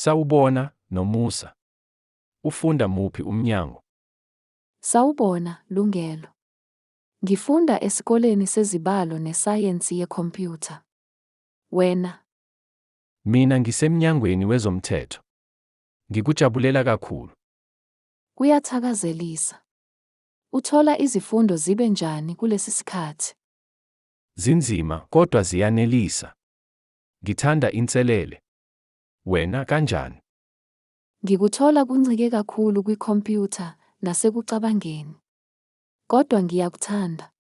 Sawubona nomusa. Ufunda muphi umnyango? Sawubona, Lungelo. Ngifunda esikoleni sezibalo nesayensi yekhompyutha. Wena? Mina ngisemnyangweni wezomthetho. Ngikujabulela kakhulu. Kuyathakazelisa. Uthola izifundo zibe njani kulesi sikhathi? Zinzima kodwa ziyanelisa. Ngithanda inselele. Wena kanjani? Ngikuthola kuncike kakhulu kwikhompyutha nasekucabangeni. Kodwa ngiyakuthanda.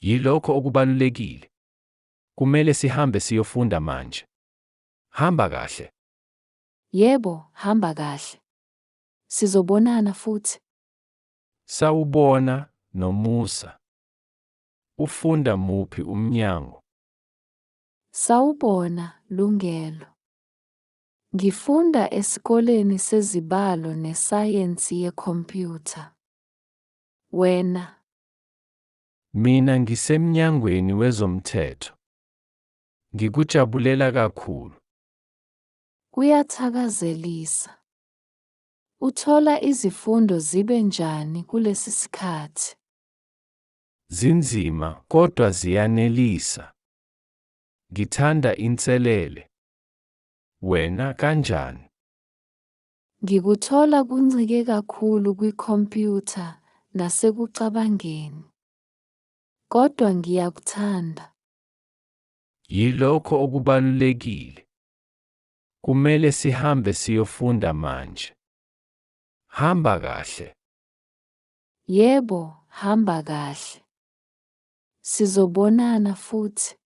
Yilokho okubalulekile. Kumele sihambe siyofunda manje. Hamba kahle. Yebo, hamba kahle. Sizobonana futhi. Sawubona nomusa. Ufunda muphi umnyango? Sawubona, Lungelo. Ngifunda esikoleni sezibalo nesayensi yekhompyutha. Wena? Mina ngisemnyangweni wezomthetho. Ngikujabulela kakhulu. Kuyathakazelisa. Uthola izifundo zibe njani kulesi sikhathi? Zinzima kodwa ziyanelisa. Ngithanda inselele. Wena kanjani? Ngikuthola kuncike kakhulu kwikhompyutha nasekucabangeni. Kodwa ngiyakuthanda. Yilokho okubalulekile. Kumele sihambe siyofunda manje. Hamba kahle. Yebo, hamba kahle. Sizobonana futhi.